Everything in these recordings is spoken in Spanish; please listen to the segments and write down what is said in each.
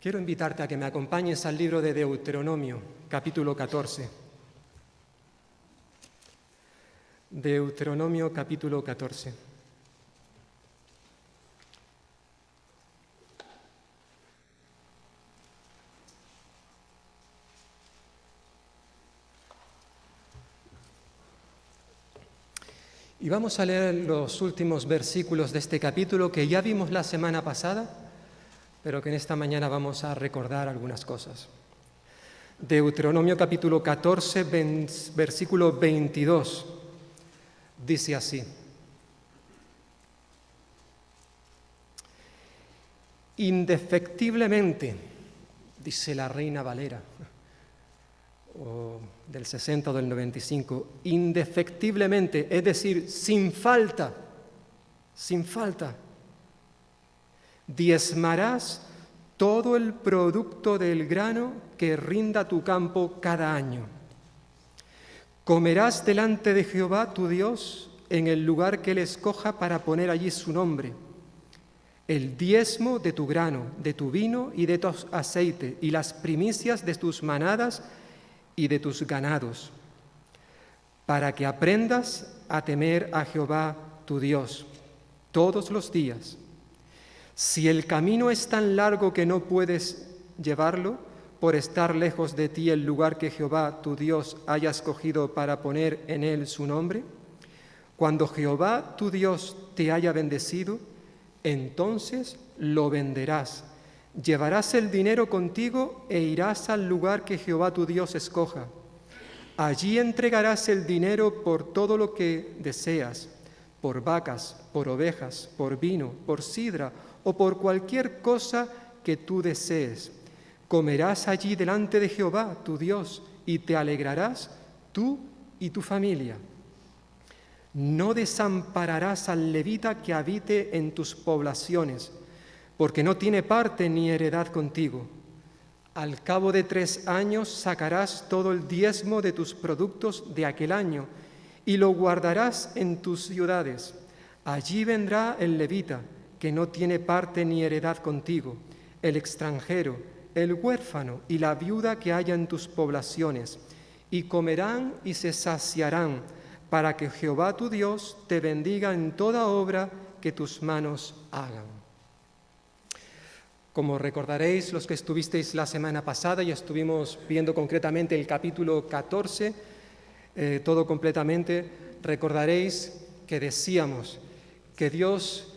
Quiero invitarte a que me acompañes al libro de Deuteronomio, capítulo 14. Deuteronomio, capítulo 14. Y vamos a leer los últimos versículos de este capítulo que ya vimos la semana pasada, pero que en esta mañana vamos a recordar algunas cosas. Deuteronomio capítulo 14, versículo 22, dice así: indefectiblemente, dice la Reina Valera, o del 60 o del 95, indefectiblemente, es decir, sin falta, diezmarás todo el producto del grano que rinda tu campo cada año. Comerás delante de Jehová tu Dios en el lugar que Él escoja para poner allí su nombre, el diezmo de tu grano, de tu vino y de tu aceite, y las primicias de tus manadas y de tus ganados, para que aprendas a temer a Jehová tu Dios todos los días. Si el camino es tan largo que no puedes llevarlo, por estar lejos de ti el lugar que Jehová tu Dios haya escogido para poner en él su nombre, cuando Jehová tu Dios te haya bendecido, entonces lo venderás. Llevarás el dinero contigo e irás al lugar que Jehová tu Dios escoja. Allí entregarás el dinero por todo lo que deseas, por vacas, por ovejas, por vino, por sidra o por cualquier cosa que tú desees. Comerás allí delante de Jehová tu Dios y te alegrarás tú y tu familia. No desampararás al levita que habite en tus poblaciones, porque no tiene parte ni heredad contigo. Al cabo de 3 años sacarás todo el diezmo de tus productos de aquel año y lo guardarás en tus ciudades. Allí vendrá el levita, que no tiene parte ni heredad contigo, el extranjero, el huérfano y la viuda que haya en tus poblaciones, y comerán y se saciarán, para que Jehová tu Dios te bendiga en toda obra que tus manos hagan. Como recordaréis los que estuvisteis la semana pasada y estuvimos viendo concretamente el capítulo 14, todo completamente, recordaréis que decíamos que Dios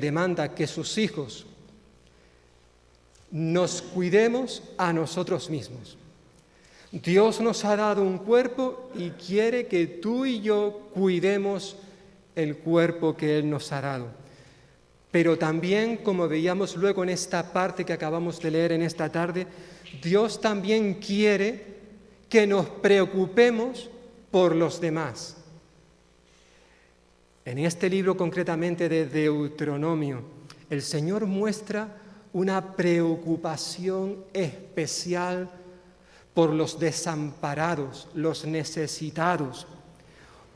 demanda que sus hijos nos cuidemos a nosotros mismos. Dios nos ha dado un cuerpo y quiere que tú y yo cuidemos el cuerpo que Él nos ha dado. Pero también, como veíamos luego en esta parte que acabamos de leer en esta tarde, Dios también quiere que nos preocupemos por los demás. En este libro concretamente de Deuteronomio, el Señor muestra una preocupación especial por los desamparados, los necesitados.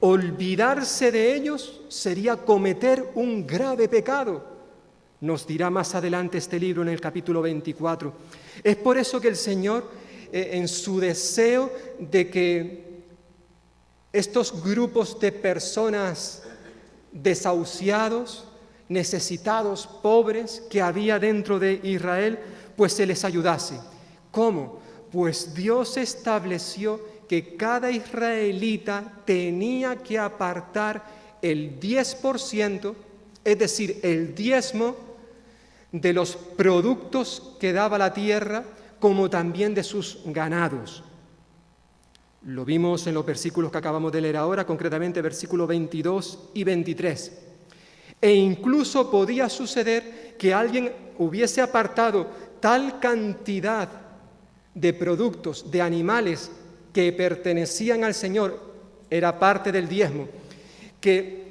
Olvidarse de ellos sería cometer un grave pecado, nos dirá más adelante este libro en el capítulo 24. Es por eso que el Señor, en su deseo de que estos grupos de personas desahuciados, necesitados, pobres que había dentro de Israel, pues se les ayudase. ¿Cómo? Pues Dios estableció que cada israelita tenía que apartar el 10%, es decir, el diezmo de los productos que daba la tierra, como también de sus ganados. Lo vimos en los versículos que acabamos de leer ahora, concretamente versículos 22 y 23. E incluso podía suceder que alguien hubiese apartado tal cantidad de productos, de animales que pertenecían al Señor, era parte del diezmo, que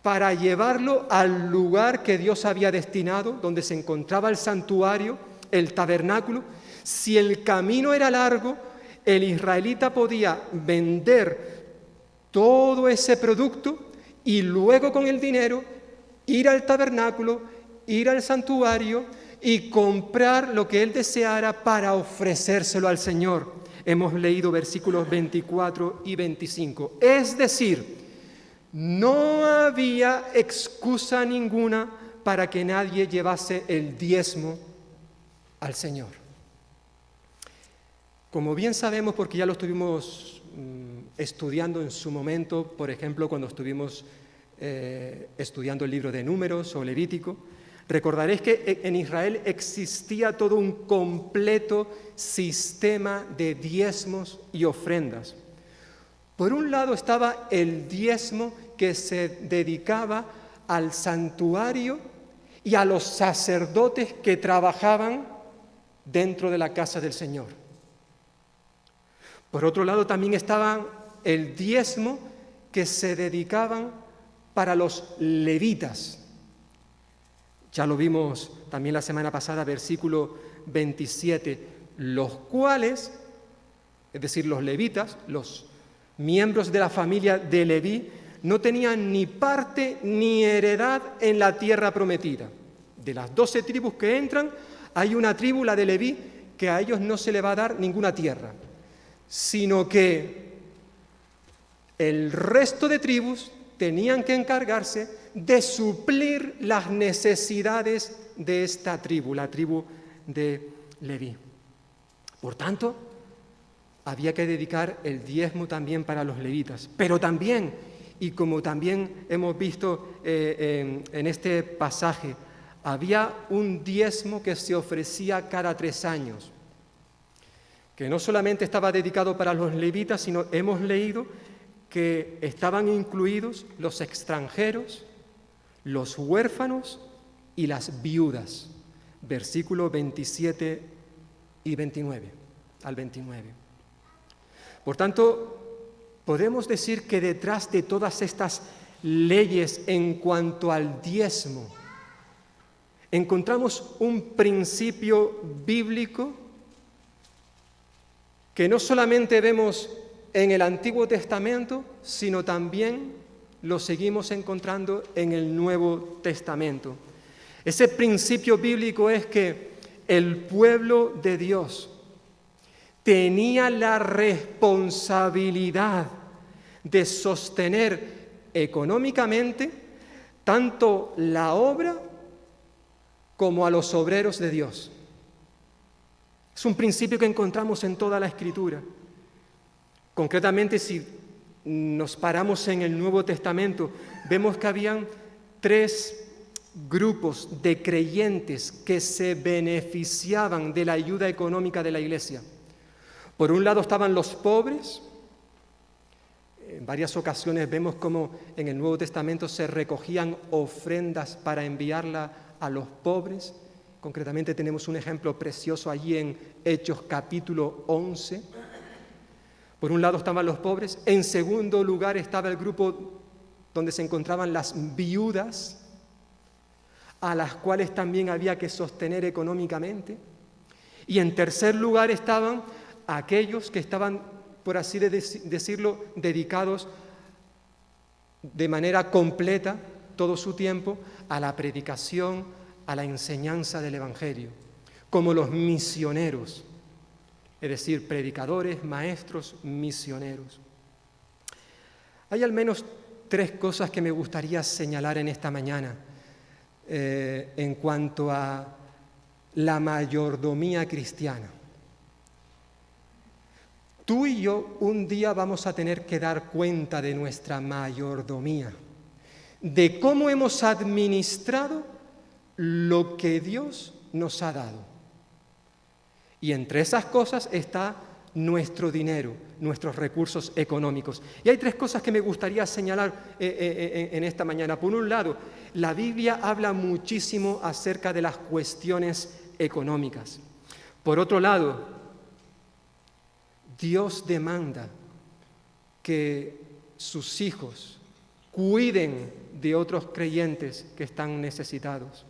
para llevarlo al lugar que Dios había destinado, donde se encontraba el santuario, el tabernáculo, si el camino era largo, el israelita podía vender todo ese producto y luego con el dinero ir al tabernáculo, ir al santuario y comprar lo que él deseara para ofrecérselo al Señor. Hemos leído versículos 24 y 25. Es decir, no había excusa ninguna para que nadie llevase el diezmo al Señor. Como bien sabemos, porque ya lo estuvimos estudiando en su momento, por ejemplo, cuando estuvimos estudiando el libro de Números o Levítico, recordaréis que en Israel existía todo un completo sistema de diezmos y ofrendas. Por un lado estaba el diezmo que se dedicaba al santuario y a los sacerdotes que trabajaban dentro de la casa del Señor. Por otro lado también estaba el diezmo que se dedicaban para los levitas. Ya lo vimos también la semana pasada, versículo 27, los cuales, es decir, los levitas, los miembros de la familia de Leví, no tenían ni parte ni heredad en la tierra prometida. De las 12 tribus que entran, hay una tribu, la de Leví, que a ellos no se le va a dar ninguna tierra, sino que el resto de tribus tenían que encargarse de suplir las necesidades de esta tribu, la tribu de Leví. Por tanto, había que dedicar el diezmo también para los levitas, pero también, y como también hemos visto en este pasaje, había un diezmo que se ofrecía cada 3 años, que no solamente estaba dedicado para los levitas, sino hemos leído que estaban incluidos los extranjeros, los huérfanos y las viudas, versículos 27 y 29, al 29. Por tanto, podemos decir que detrás de todas estas leyes en cuanto al diezmo, encontramos un principio bíblico que no solamente vemos en el Antiguo Testamento, sino también lo seguimos encontrando en el Nuevo Testamento. Ese principio bíblico es que el pueblo de Dios tenía la responsabilidad de sostener económicamente tanto la obra como a los obreros de Dios. Es un principio que encontramos en toda la Escritura. Concretamente, si nos paramos en el Nuevo Testamento, vemos que habían 3 grupos de creyentes que se beneficiaban de la ayuda económica de la Iglesia. Por un lado estaban los pobres. En varias ocasiones vemos cómo en el Nuevo Testamento se recogían ofrendas para enviarla a los pobres. Concretamente tenemos un ejemplo precioso allí en Hechos capítulo 11. Por un lado estaban los pobres, en segundo lugar estaba el grupo donde se encontraban las viudas, a las cuales también había que sostener económicamente. Y en tercer lugar estaban aquellos que estaban, por así decirlo, dedicados de manera completa todo su tiempo a la predicación, a la enseñanza del Evangelio, como los misioneros. Es decir, predicadores, maestros, misioneros. Hay al menos 3 cosas que me gustaría señalar en esta mañana en cuanto a la mayordomía cristiana. Tú y yo un día vamos a tener que dar cuenta de nuestra mayordomía, de cómo hemos administrado lo que Dios nos ha dado. Y entre esas cosas está nuestro dinero, nuestros recursos económicos. Y hay 3 cosas que me gustaría señalar en esta mañana. Por un lado, la Biblia habla muchísimo acerca de las cuestiones económicas. Por otro lado, Dios demanda que sus hijos cuiden de otros creyentes que están necesitados.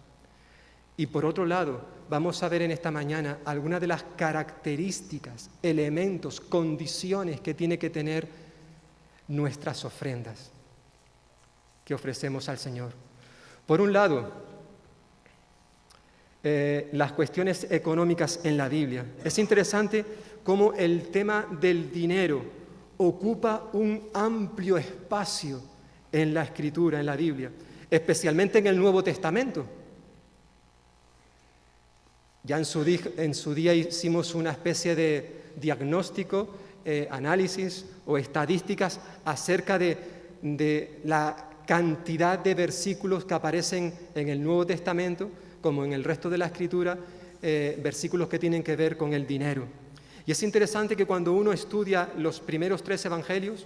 Y por otro lado, vamos a ver en esta mañana algunas de las características, elementos, condiciones que tiene que tener nuestras ofrendas que ofrecemos al Señor. Por un lado, las cuestiones económicas en la Biblia. Es interesante cómo el tema del dinero ocupa un amplio espacio en la Escritura, en la Biblia, especialmente en el Nuevo Testamento. Ya en su día hicimos una especie de diagnóstico, análisis o estadísticas acerca de la cantidad de versículos que aparecen en el Nuevo Testamento, como en el resto de la Escritura, versículos que tienen que ver con el dinero. Y es interesante que cuando uno estudia los primeros 3 evangelios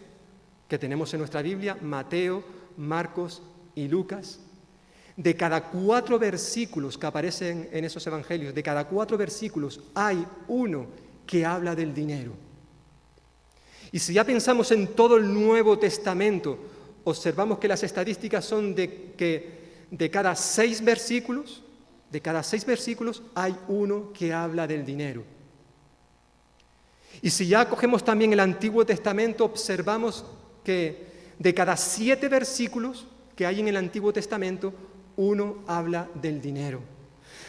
que tenemos en nuestra Biblia, Mateo, Marcos y Lucas, de cada 4 versículos que aparecen en esos evangelios, de cada 4 versículos hay uno que habla del dinero. Y si ya pensamos en todo el Nuevo Testamento, observamos que las estadísticas son de que de cada 6 versículos hay uno que habla del dinero. Y si ya cogemos también el Antiguo Testamento, observamos que de cada 7 versículos que hay en el Antiguo Testamento, uno habla del dinero.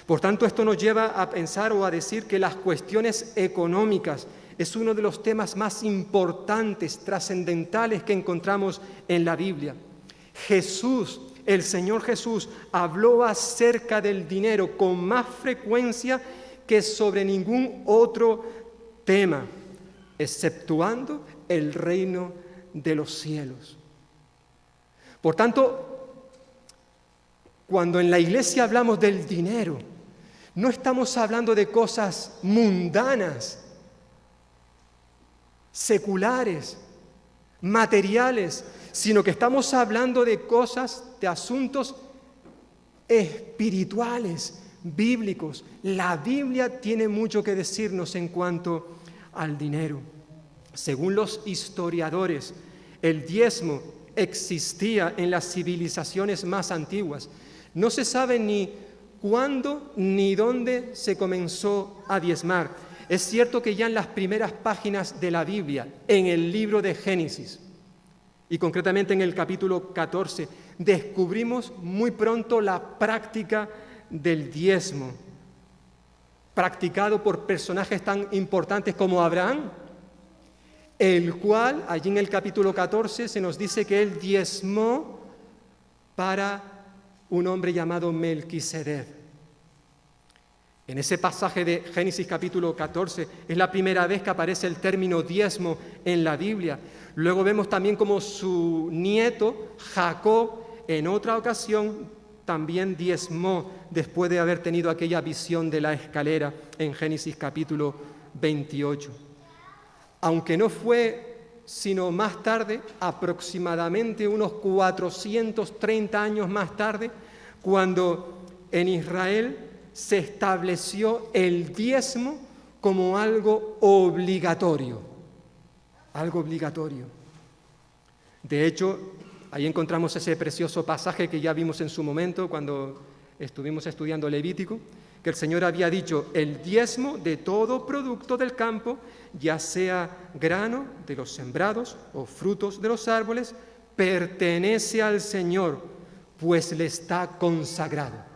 Por tanto, esto nos lleva a pensar o a decir que las cuestiones económicas es uno de los temas más importantes, trascendentales que encontramos en la Biblia. Jesús, el Señor Jesús, habló acerca del dinero con más frecuencia que sobre ningún otro tema, exceptuando el reino de los cielos. Por tanto, cuando en la iglesia hablamos del dinero, no estamos hablando de cosas mundanas, seculares, materiales, sino que estamos hablando de cosas, de asuntos espirituales, bíblicos. La Biblia tiene mucho que decirnos en cuanto al dinero. Según los historiadores, el diezmo existía en las civilizaciones más antiguas. No se sabe ni cuándo ni dónde se comenzó a diezmar. Es cierto que ya en las primeras páginas de la Biblia, en el libro de Génesis, y concretamente en el capítulo 14, descubrimos muy pronto la práctica del diezmo, practicado por personajes tan importantes como Abraham, el cual, allí en el capítulo 14, se nos dice que él diezmó para un hombre llamado Melquisedec. En ese pasaje de Génesis capítulo 14 es la primera vez que aparece el término diezmo en la Biblia. Luego vemos también como su nieto, Jacob, en otra ocasión también diezmó después de haber tenido aquella visión de la escalera en Génesis capítulo 28. Aunque no fue sino más tarde, aproximadamente unos 430 años más tarde, cuando en Israel se estableció el diezmo como algo obligatorio. Algo obligatorio. De hecho, ahí encontramos ese precioso pasaje que ya vimos en su momento cuando estuvimos estudiando Levítico, que el Señor había dicho: el diezmo de todo producto del campo, ya sea grano de los sembrados o frutos de los árboles, pertenece al Señor, pues le está consagrado.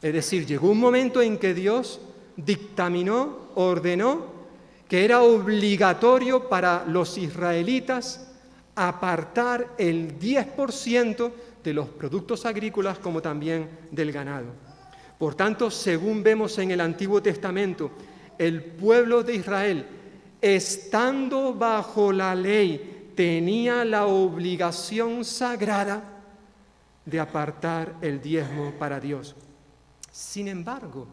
Es decir, llegó un momento en que Dios dictaminó, ordenó que era obligatorio para los israelitas apartar el 10% de los productos agrícolas como también del ganado. Por tanto, según vemos en el Antiguo Testamento, el pueblo de Israel, estando bajo la ley, tenía la obligación sagrada de apartar el diezmo para Dios. Sin embargo,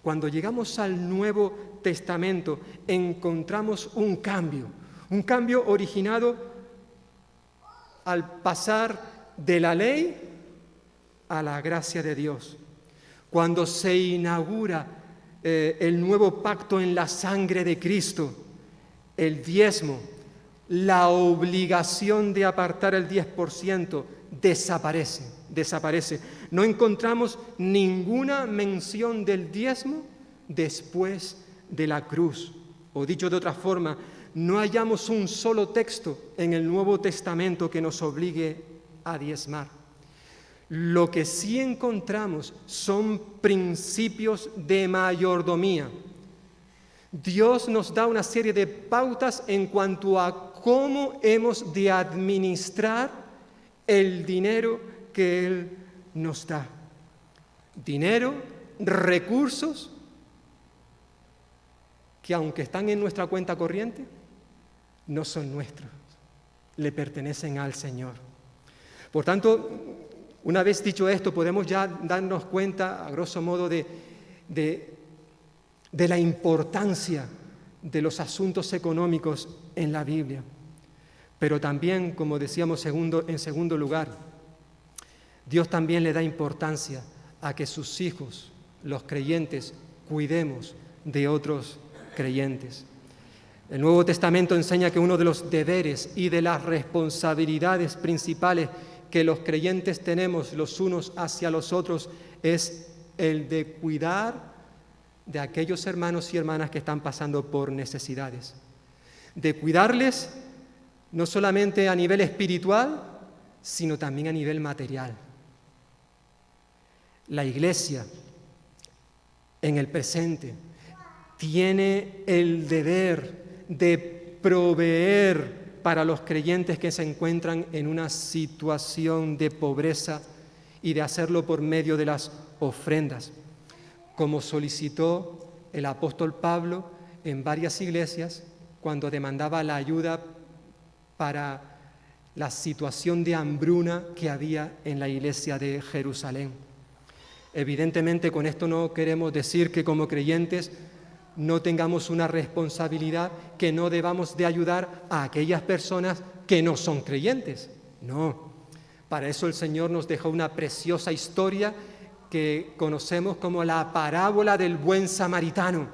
cuando llegamos al Nuevo Testamento, encontramos un cambio originado al pasar de la ley a la gracia de Dios. Cuando se inaugura el nuevo pacto en la sangre de Cristo, el diezmo, la obligación de apartar el 10% desaparece. No encontramos ninguna mención del diezmo después de la cruz. O dicho de otra forma, no hallamos un solo texto en el Nuevo Testamento que nos obligue a diezmar. Lo que sí encontramos son principios de mayordomía. Dios nos da una serie de pautas en cuanto a cómo hemos de administrar el dinero que Él nos da. Dinero, recursos, que aunque están en nuestra cuenta corriente, no son nuestros, le pertenecen al Señor. Por tanto, una vez dicho esto, podemos ya darnos cuenta, a grosso modo, de la importancia de los asuntos económicos en la Biblia. Pero también, como decíamos en segundo lugar, Dios también le da importancia a que sus hijos, los creyentes, cuidemos de otros creyentes. El Nuevo Testamento enseña que uno de los deberes y de las responsabilidades principales que los creyentes tenemos los unos hacia los otros es el de cuidar de aquellos hermanos y hermanas que están pasando por necesidades. De cuidarles no solamente a nivel espiritual, sino también a nivel material. La Iglesia, en el presente, tiene el deber de proveer para los creyentes que se encuentran en una situación de pobreza y de hacerlo por medio de las ofrendas, como solicitó el apóstol Pablo en varias iglesias cuando demandaba la ayuda para la situación de hambruna que había en la iglesia de Jerusalén. Evidentemente, con esto no queremos decir que como creyentes no tengamos una responsabilidad, que no debamos de ayudar a aquellas personas que no son creyentes. No, para eso el Señor nos dejó una preciosa historia que conocemos como la parábola del buen samaritano,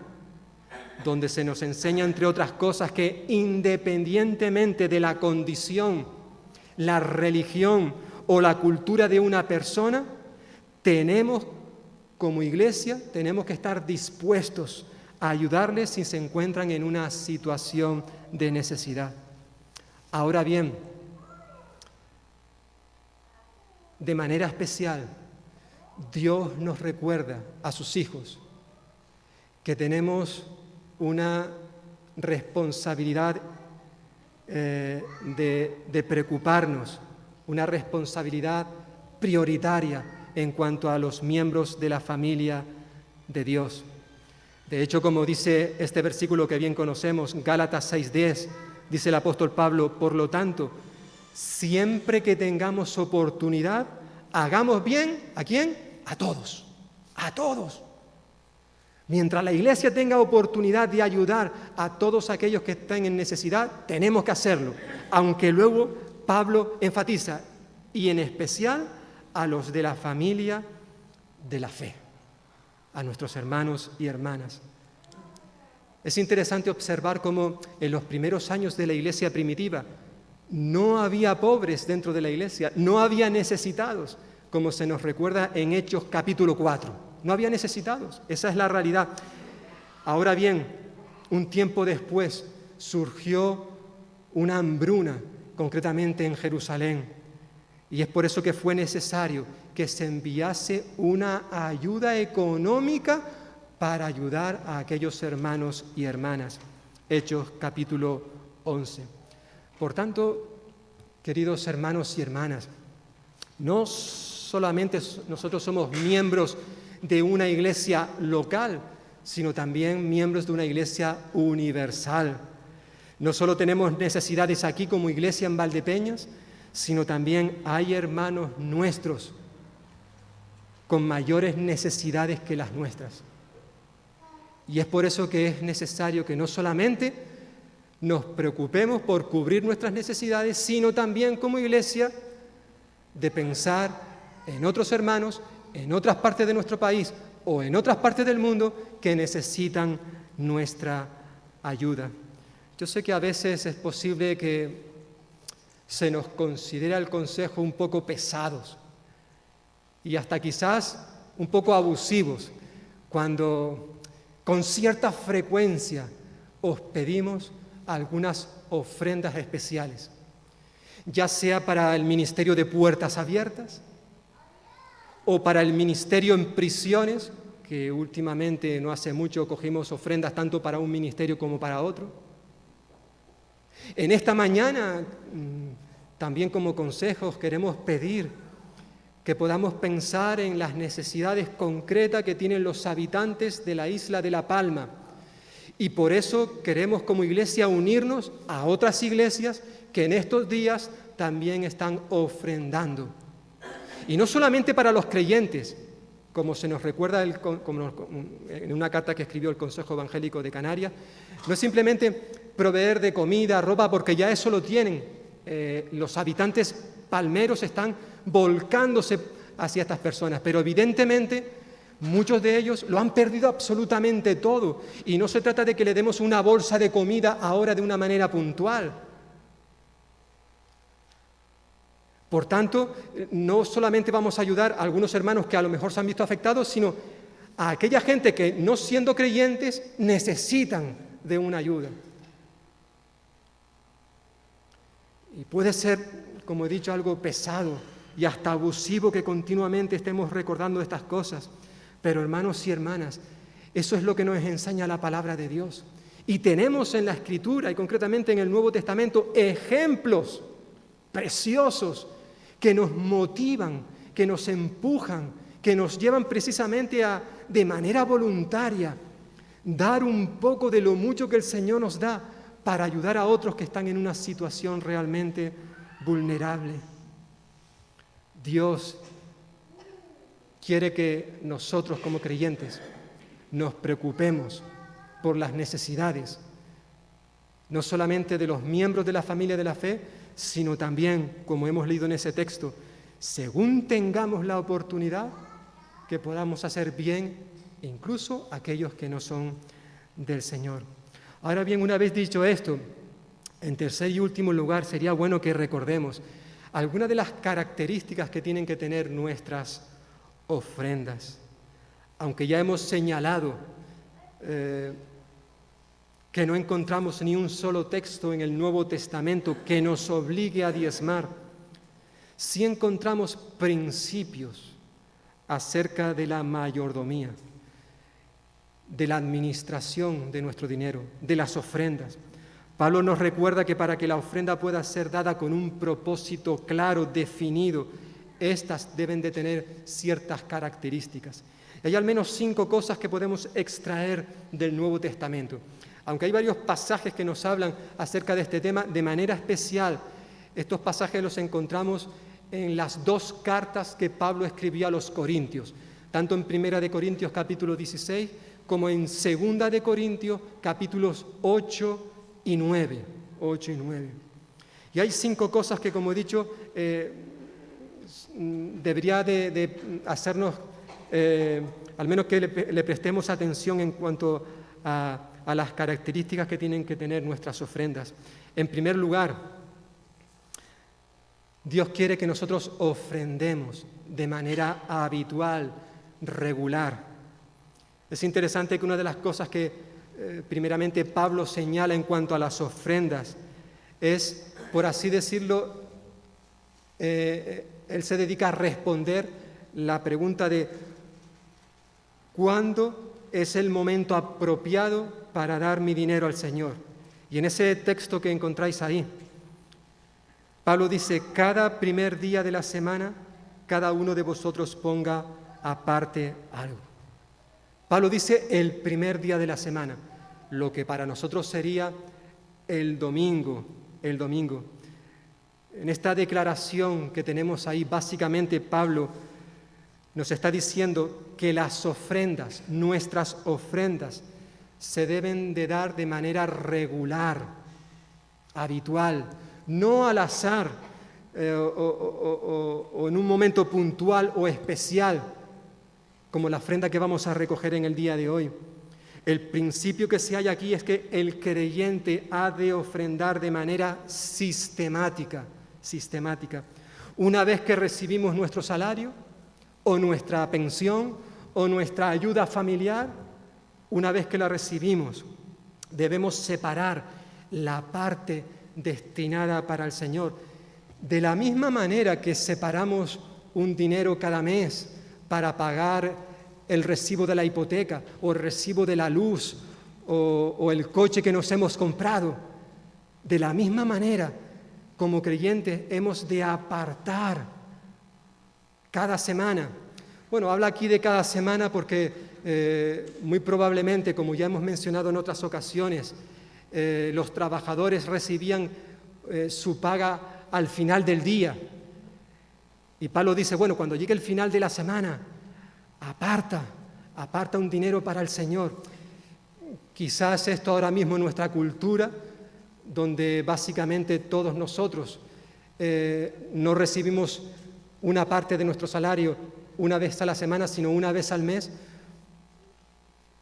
donde se nos enseña, entre otras cosas, que independientemente de la condición, la religión o la cultura de una persona, como iglesia, tenemos que estar dispuestos a ayudarles si se encuentran en una situación de necesidad. Ahora bien, de manera especial, Dios nos recuerda a sus hijos que tenemos una responsabilidad de preocuparnos, una responsabilidad prioritaria en cuanto a los miembros de la familia de Dios. De hecho, como dice este versículo que bien conocemos, Gálatas 6:10, dice el apóstol Pablo: por lo tanto, siempre que tengamos oportunidad, hagamos bien, ¿a quién? A todos, a todos. Mientras la iglesia tenga oportunidad de ayudar a todos aquellos que estén en necesidad, tenemos que hacerlo, aunque luego Pablo enfatiza, y en especial a los de la familia de la fe, a nuestros hermanos y hermanas. Es interesante observar cómo en los primeros años de la iglesia primitiva no había pobres dentro de la iglesia, no había necesitados, como se nos recuerda en Hechos capítulo 4. No había necesitados, esa es la realidad. Ahora bien, un tiempo después surgió una hambruna, concretamente en Jerusalén, y es por eso que fue necesario que se enviase una ayuda económica para ayudar a aquellos hermanos y hermanas. Hechos capítulo 11. Por tanto, queridos hermanos y hermanas, no solamente nosotros somos miembros de una iglesia local, sino también miembros de una iglesia universal. No solo tenemos necesidades aquí como iglesia en Valdepeñas, sino también hay hermanos nuestros con mayores necesidades que las nuestras. Y es por eso que es necesario que no solamente nos preocupemos por cubrir nuestras necesidades, sino también como iglesia de pensar en otros hermanos, en otras partes de nuestro país o en otras partes del mundo que necesitan nuestra ayuda. Yo sé que a veces es posible que se nos considere al consejo un poco pesados y hasta quizás un poco abusivos cuando con cierta frecuencia os pedimos algunas ofrendas especiales, ya sea para el ministerio de Puertas Abiertas, o para el ministerio en prisiones, que últimamente no hace mucho cogimos ofrendas tanto para un ministerio como para otro. En esta mañana, también como consejos, queremos pedir que podamos pensar en las necesidades concretas que tienen los habitantes de la isla de La Palma. Y por eso queremos como iglesia unirnos a otras iglesias que en estos días también están ofrendando. Y no solamente para los creyentes, como se nos recuerda en una carta que escribió el Consejo Evangélico de Canarias, no es simplemente proveer de comida, ropa, porque ya eso lo tienen. Los habitantes palmeros están volcándose hacia estas personas, pero evidentemente muchos de ellos lo han perdido absolutamente todo. Y no se trata de que le demos una bolsa de comida ahora de una manera puntual. Por tanto, no solamente vamos a ayudar a algunos hermanos que a lo mejor se han visto afectados, sino a aquella gente que, no siendo creyentes, necesitan de una ayuda. Y puede ser, como he dicho, algo pesado y hasta abusivo que continuamente estemos recordando estas cosas. Pero hermanos y hermanas, eso es lo que nos enseña la palabra de Dios. Y tenemos en la Escritura, y concretamente en el Nuevo Testamento, ejemplos preciosos que nos motivan, que nos empujan, que nos llevan precisamente a, de manera voluntaria, dar un poco de lo mucho que el Señor nos da para ayudar a otros que están en una situación realmente vulnerable. Dios quiere que nosotros como creyentes nos preocupemos por las necesidades, no solamente de los miembros de la familia de la fe, sino también, como hemos leído en ese texto, según tengamos la oportunidad, que podamos hacer bien incluso a aquellos que no son del Señor. Ahora bien, una vez dicho esto, en tercer y último lugar, sería bueno que recordemos algunas de las características que tienen que tener nuestras ofrendas. Aunque ya hemos señalado que no encontramos ni un solo texto en el Nuevo Testamento que nos obligue a diezmar, sí encontramos principios acerca de la mayordomía, de la administración de nuestro dinero, de las ofrendas. Pablo nos recuerda que para que la ofrenda pueda ser dada con un propósito claro, definido, estas deben de tener ciertas características. Y hay al menos 5 cosas que podemos extraer del Nuevo Testamento. Aunque hay varios pasajes que nos hablan acerca de este tema, de manera especial, estos pasajes los encontramos en las 2 cartas que Pablo escribió a los Corintios, tanto en 1 de Corintios capítulo 16, como en 2 de Corintios capítulos 8 y 9. Y hay 5 cosas que, como he dicho, debería de hacernos, al menos que le prestemos atención en cuanto a las características que tienen que tener nuestras ofrendas. En primer lugar, Dios quiere que nosotros ofrendemos de manera habitual, regular. Es interesante que una de las cosas que primeramente Pablo señala en cuanto a las ofrendas es, por así decirlo, él se dedica a responder la pregunta de ¿cuándo es el momento apropiado para dar mi dinero al Señor? Y en ese texto que encontráis ahí, Pablo dice, cada primer día de la semana, cada uno de vosotros ponga aparte algo. Pablo dice el primer día de la semana, lo que para nosotros sería el domingo. En esta declaración que tenemos ahí, básicamente Pablo nos está diciendo que las ofrendas, nuestras ofrendas, se deben de dar de manera regular, habitual, no al azar o en un momento puntual o especial, como la ofrenda que vamos a recoger en el día de hoy. El principio que se halla aquí es que el creyente ha de ofrendar de manera sistemática. Una vez que recibimos nuestro salario, o nuestra pensión, o nuestra ayuda familiar, una vez que la recibimos, debemos separar la parte destinada para el Señor. De la misma manera que separamos un dinero cada mes para pagar el recibo de la hipoteca o el recibo de la luz o el coche que nos hemos comprado. De la misma manera, como creyentes, hemos de apartar cada semana. Bueno, habla aquí de cada semana porque muy probablemente, como ya hemos mencionado en otras ocasiones, los trabajadores recibían su paga al final del día. Y Pablo dice, bueno, cuando llegue el final de la semana, aparta un dinero para el Señor. Quizás esto ahora mismo en nuestra cultura, donde básicamente todos nosotros no recibimos una parte de nuestro salario una vez a la semana, sino una vez al mes,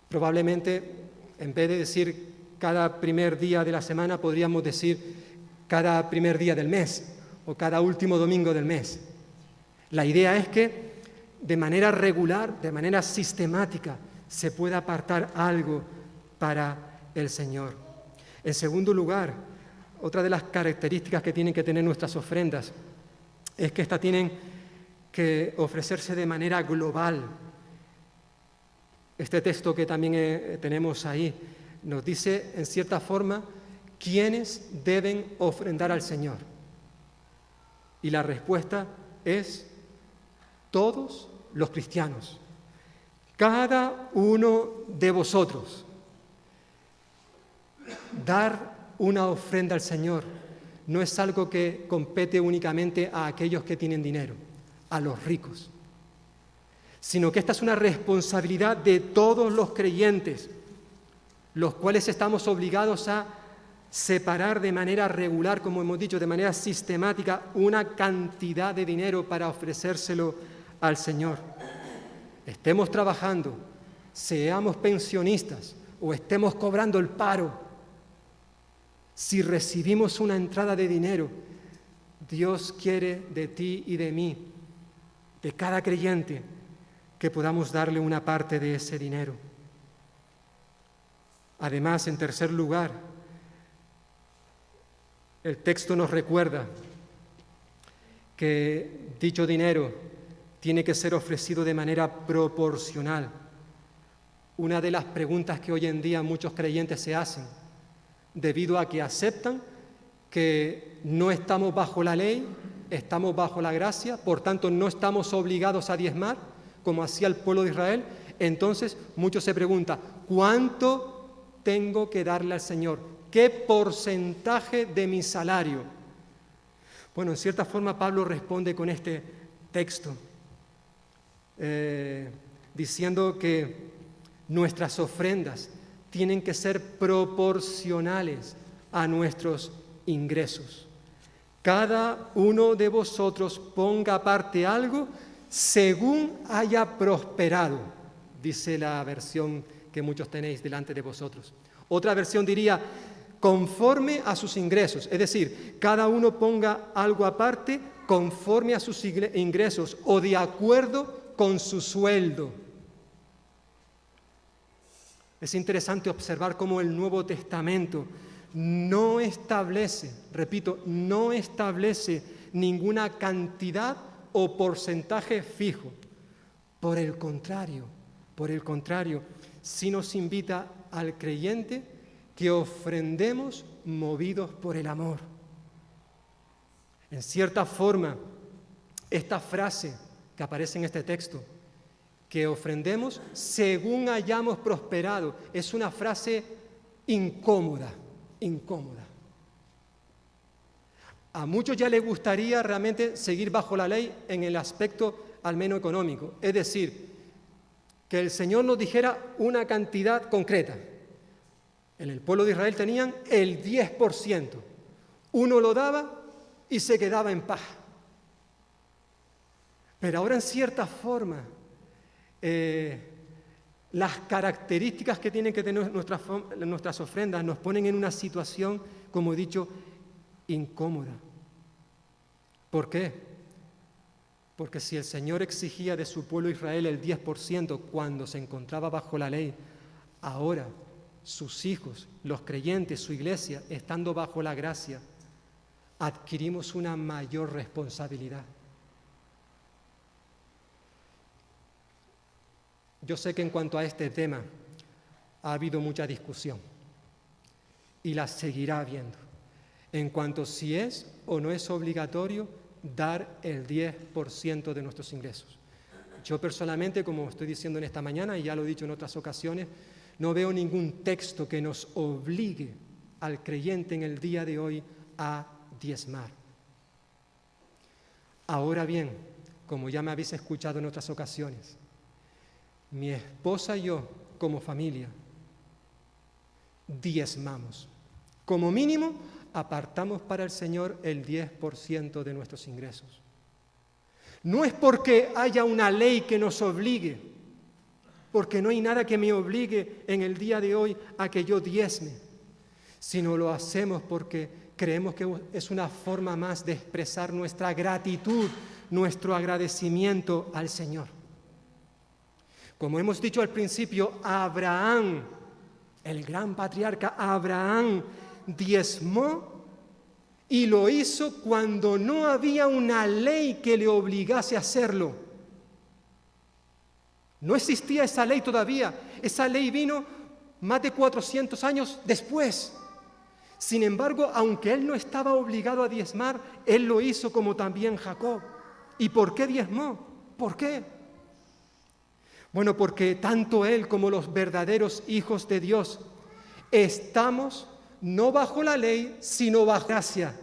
probablemente en vez de decir cada primer día de la semana, podríamos decir cada primer día del mes o cada último domingo del mes. La idea es que de manera regular, de manera sistemática, se pueda apartar algo para el Señor. En segundo lugar, otra de las características que tienen que tener nuestras ofrendas es que estas tienen que ofrecerse de manera global. Este texto que también tenemos ahí nos dice, en cierta forma, quiénes deben ofrendar al Señor. Y la respuesta es todos los cristianos, cada uno de vosotros. Dar una ofrenda al Señor no es algo que compete únicamente a aquellos que tienen dinero, a los ricos, sino que esta es una responsabilidad de todos los creyentes, los cuales estamos obligados a separar de manera regular, como hemos dicho, de manera sistemática, una cantidad de dinero para ofrecérselo al Señor. Estemos trabajando, seamos pensionistas o estemos cobrando el paro, si recibimos una entrada de dinero, Dios quiere de ti y de mí, de cada creyente, que podamos darle una parte de ese dinero. Además, en tercer lugar, el texto nos recuerda que dicho dinero tiene que ser ofrecido de manera proporcional. Una de las preguntas que hoy en día muchos creyentes se hacen, debido a que aceptan que no estamos bajo la ley, estamos bajo la gracia, por tanto no estamos obligados a diezmar, como hacía el pueblo de Israel. Entonces muchos se preguntan, ¿cuánto tengo que darle al Señor? ¿Qué porcentaje de mi salario? Bueno, en cierta forma Pablo responde con este texto, diciendo que nuestras ofrendas tienen que ser proporcionales a nuestros ingresos. Cada uno de vosotros ponga aparte algo según haya prosperado, dice la versión que muchos tenéis delante de vosotros. Otra versión diría, conforme a sus ingresos, es decir, cada uno ponga algo aparte conforme a sus ingresos o de acuerdo con su sueldo. Es interesante observar cómo el Nuevo Testamento no establece, repito, no establece ninguna cantidad o porcentaje fijo. Por el contrario, sí nos invita al creyente que ofrendemos movidos por el amor. En cierta forma, esta frase que aparece en este texto, que ofrendemos según hayamos prosperado, es una frase incómoda. A muchos ya les gustaría realmente seguir bajo la ley en el aspecto al menos económico, es decir, que el Señor nos dijera una cantidad concreta. En el pueblo de Israel tenían el 10%. Uno lo daba y se quedaba en paz. Pero ahora en cierta forma, las características que tienen que tener nuestras ofrendas nos ponen en una situación, como he dicho, incómoda. ¿Por qué? Porque si el Señor exigía de su pueblo Israel el 10% cuando se encontraba bajo la ley, ahora sus hijos, los creyentes, su iglesia, estando bajo la gracia, adquirimos una mayor responsabilidad. Yo sé que en cuanto a este tema ha habido mucha discusión y la seguirá habiendo en cuanto si es o no es obligatorio dar el 10% de nuestros ingresos. Yo personalmente, como estoy diciendo en esta mañana y ya lo he dicho en otras ocasiones, no veo ningún texto que nos obligue al creyente en el día de hoy a diezmar. Ahora bien, como ya me habéis escuchado en otras ocasiones, mi esposa y yo, como familia, diezmamos. Como mínimo, apartamos para el Señor el 10% de nuestros ingresos. No es porque haya una ley que nos obligue, porque no hay nada que me obligue en el día de hoy a que yo diezme, sino lo hacemos porque creemos que es una forma más de expresar nuestra gratitud, nuestro agradecimiento al Señor. Como hemos dicho al principio, Abraham, el gran patriarca Abraham, diezmó y lo hizo cuando no había una ley que le obligase a hacerlo. No existía esa ley todavía. Esa ley vino más de 400 años después. Sin embargo, aunque él no estaba obligado a diezmar, él lo hizo como también Jacob. ¿Y por qué diezmó? ¿Por qué? Bueno, porque tanto él como los verdaderos hijos de Dios estamos no bajo la ley, sino bajo gracia.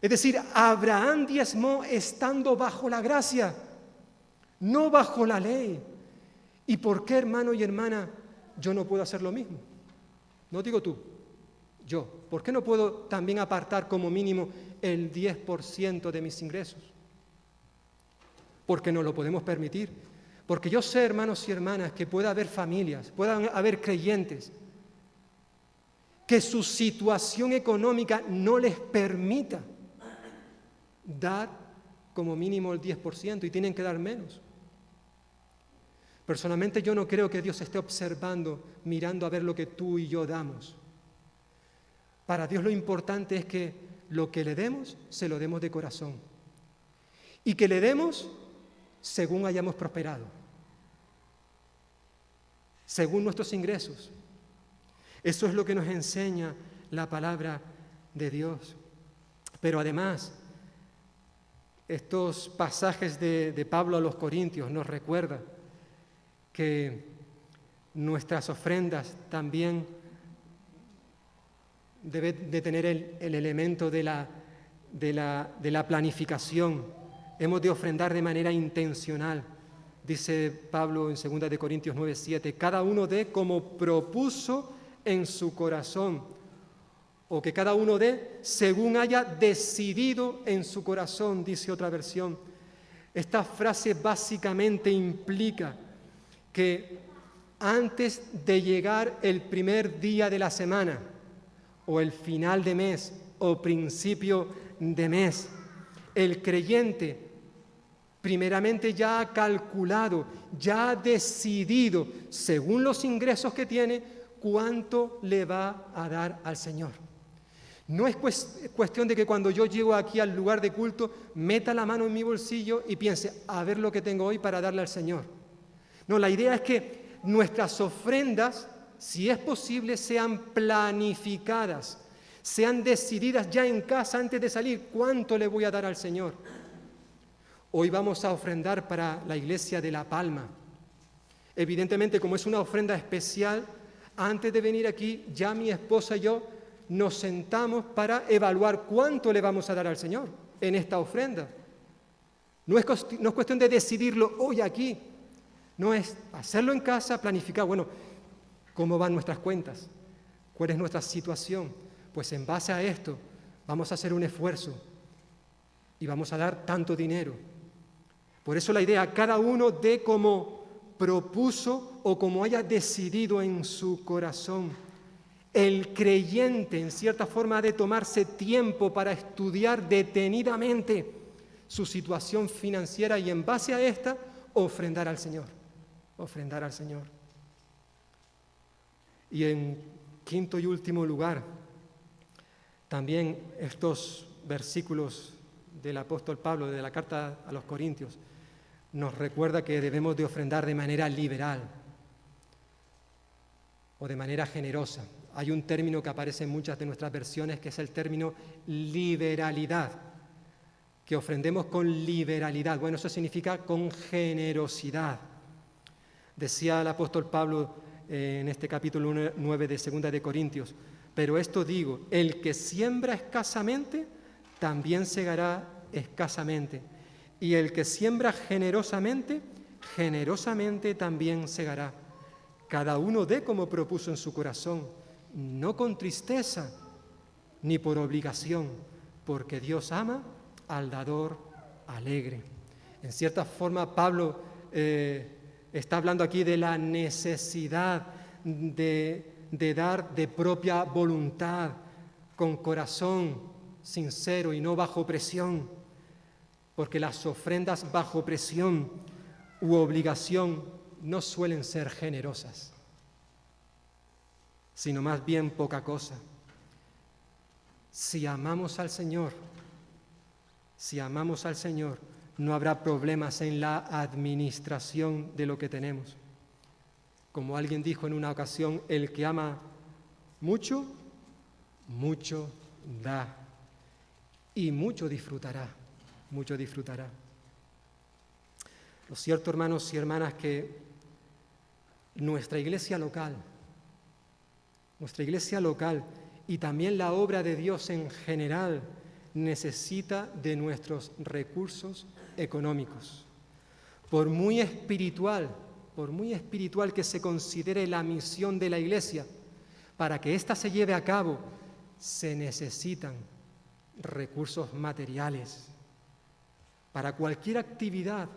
Es decir, Abraham diezmó estando bajo la gracia, no bajo la ley. ¿Y por qué, hermano y hermana, yo no puedo hacer lo mismo? No digo tú, yo. ¿Por qué no puedo también apartar como mínimo el 10% de mis ingresos? Porque no lo podemos permitir. Porque yo sé, hermanos y hermanas, que puede haber familias, puedan haber creyentes, que su situación económica no les permita dar como mínimo el 10% y tienen que dar menos. Personalmente yo no creo que Dios esté observando, mirando a ver lo que tú y yo damos. Para Dios lo importante es que lo que le demos, se lo demos de corazón. Y que le demos según hayamos prosperado, según nuestros ingresos. Eso es lo que nos enseña la palabra de Dios. Pero además, estos pasajes de Pablo a los Corintios nos recuerdan que nuestras ofrendas también deben de tener el elemento de la planificación. Hemos de ofrendar de manera intencional. Dice Pablo en 2 de Corintios 9:7, cada uno dé como propuso en su corazón, o que cada uno dé según haya decidido en su corazón, dice otra versión. Esta frase básicamente implica que antes de llegar el primer día de la semana, o el final de mes, o principio de mes, el creyente primeramente ya ha calculado, ya ha decidido, según los ingresos que tiene, cuánto le va a dar al Señor. No es cuestión de que cuando yo llego aquí al lugar de culto, meta la mano en mi bolsillo y piense, a ver lo que tengo hoy para darle al Señor. No, la idea es que nuestras ofrendas, si es posible, sean planificadas, sean decididas ya en casa antes de salir, cuánto le voy a dar al Señor. Hoy vamos a ofrendar para la iglesia de La Palma. Evidentemente, como es una ofrenda especial, antes de venir aquí, ya mi esposa y yo nos sentamos para evaluar cuánto le vamos a dar al Señor en esta ofrenda. No es cuestión de decidirlo hoy aquí, no es hacerlo en casa, planificar, bueno, ¿cómo van nuestras cuentas? ¿Cuál es nuestra situación? Pues en base a esto vamos a hacer un esfuerzo y vamos a dar tanto dinero. Por eso la idea, cada uno dé como propuso o como haya decidido en su corazón. El creyente, en cierta forma, ha de tomarse tiempo para estudiar detenidamente su situación financiera y en base a esta, ofrendar al Señor. Ofrendar al Señor. Y en quinto y último lugar, también estos versículos del apóstol Pablo, de la carta a los Corintios, nos recuerda que debemos de ofrendar de manera liberal o de manera generosa. Hay un término que aparece en muchas de nuestras versiones que es el término liberalidad, que ofrendemos con liberalidad. Bueno, eso significa con generosidad. Decía el apóstol Pablo en este capítulo 9 de 2 de Corintios, pero esto digo, el que siembra escasamente, también segará escasamente, y el que siembra generosamente, generosamente también segará. Cada uno dé como propuso en su corazón, no con tristeza ni por obligación, porque Dios ama al dador alegre. En cierta forma, Pablo está hablando aquí de la necesidad de dar de propia voluntad, con corazón sincero y no bajo presión, porque las ofrendas bajo presión u obligación no suelen ser generosas, sino más bien poca cosa. Si amamos al Señor, no habrá problemas en la administración de lo que tenemos. Como alguien dijo en una ocasión, el que ama mucho, mucho da, y mucho disfrutará, mucho disfrutará. Lo cierto, hermanos y hermanas, que nuestra iglesia local y también la obra de Dios en general necesita de nuestros recursos económicos. Por muy espiritual que se considere la misión de la iglesia, para que ésta se lleve a cabo, se necesitan recursos materiales. Para cualquier actividad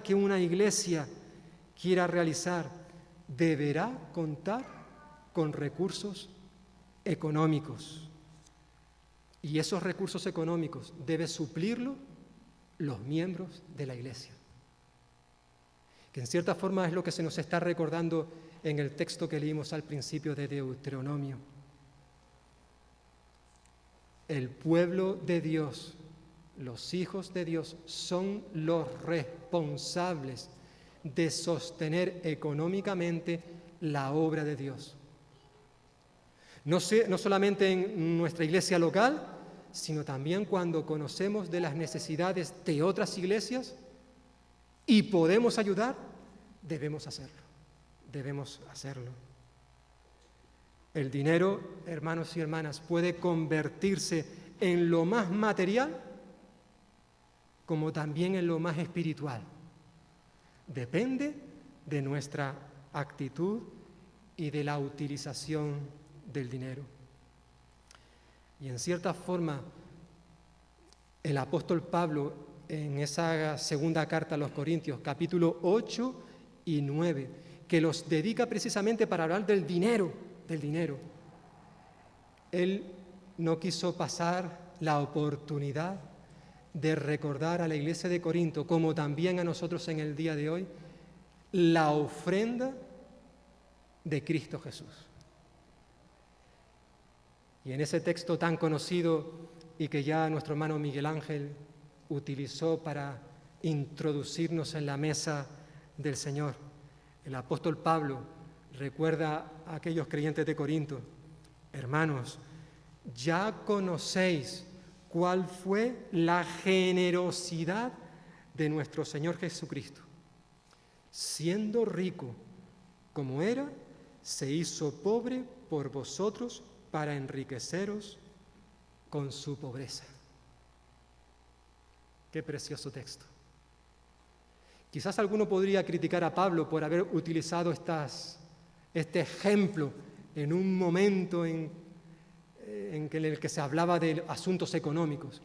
que una iglesia quiera realizar, deberá contar con recursos económicos. Y esos recursos económicos deben suplirlo los miembros de la iglesia. Que en cierta forma es lo que se nos está recordando en el texto que leímos al principio de Deuteronomio. El pueblo de Dios, los hijos de Dios, son los responsables de sostener económicamente la obra de Dios. No solamente en nuestra iglesia local, sino también cuando conocemos de las necesidades de otras iglesias y podemos ayudar, debemos hacerlo. El dinero, hermanos y hermanas, puede convertirse en lo más material como también en lo más espiritual. Depende de nuestra actitud y de la utilización del dinero. Y en cierta forma, el apóstol Pablo, en esa segunda carta a los Corintios, capítulo 8 y 9, que los dedica precisamente para hablar del dinero, él no quiso pasar la oportunidad de recordar a la iglesia de Corinto, como también a nosotros en el día de hoy, la ofrenda de Cristo Jesús. Y en ese texto tan conocido y que ya nuestro hermano Miguel Ángel utilizó para introducirnos en la mesa del Señor, el apóstol Pablo recuerda a aquellos creyentes de Corinto: hermanos, ya conocéis cuál fue la generosidad de nuestro Señor Jesucristo. Siendo rico como era, se hizo pobre por vosotros para enriqueceros con su pobreza. Qué precioso texto. Quizás alguno podría criticar a Pablo por haber utilizado este ejemplo en un momento en el que se hablaba de asuntos económicos.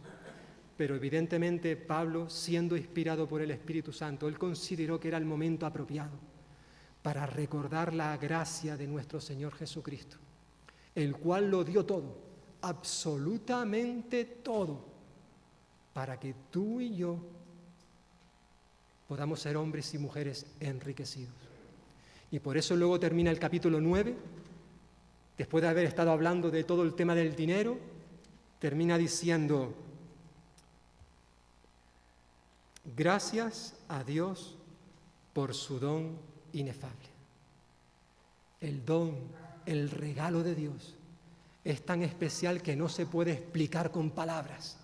Pero evidentemente Pablo, siendo inspirado por el Espíritu Santo, él consideró que era el momento apropiado para recordar la gracia de nuestro Señor Jesucristo, el cual lo dio todo, absolutamente todo, para que tú y yo podamos ser hombres y mujeres enriquecidos. Y por eso luego termina el capítulo 9, después de haber estado hablando de todo el tema del dinero, termina diciendo: Gracias a Dios por su don inefable. El don, el regalo de Dios es tan especial que no se puede explicar con palabras.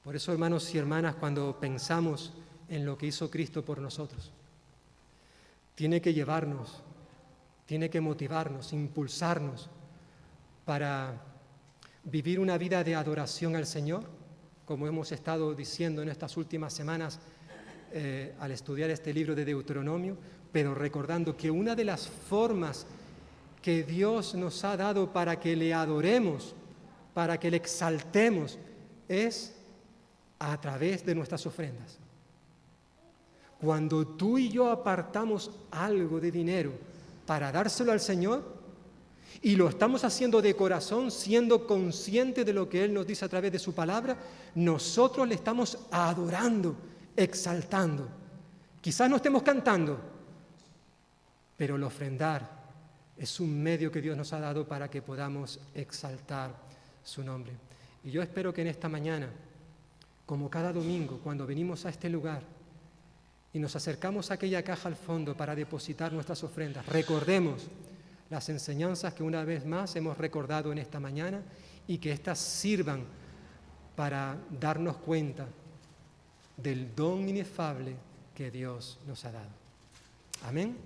Por eso, hermanos y hermanas, cuando pensamos en lo que hizo Cristo por nosotros, tiene que llevarnos, tiene que motivarnos, impulsarnos para vivir una vida de adoración al Señor, como hemos estado diciendo en estas últimas semanas al estudiar este libro de Deuteronomio, pero recordando que una de las formas que Dios nos ha dado para que le adoremos, para que le exaltemos, es a través de nuestras ofrendas. Cuando tú y yo apartamos algo de dinero para dárselo al Señor, y lo estamos haciendo de corazón, siendo conscientes de lo que Él nos dice a través de su palabra, nosotros le estamos adorando, exaltando. Quizás no estemos cantando, pero el ofrendar es un medio que Dios nos ha dado para que podamos exaltar su nombre. Y yo espero que en esta mañana, como cada domingo, cuando venimos a este lugar y nos acercamos a aquella caja al fondo para depositar nuestras ofrendas, recordemos las enseñanzas que una vez más hemos recordado en esta mañana y que éstas sirvan para darnos cuenta del don inefable que Dios nos ha dado. Amén.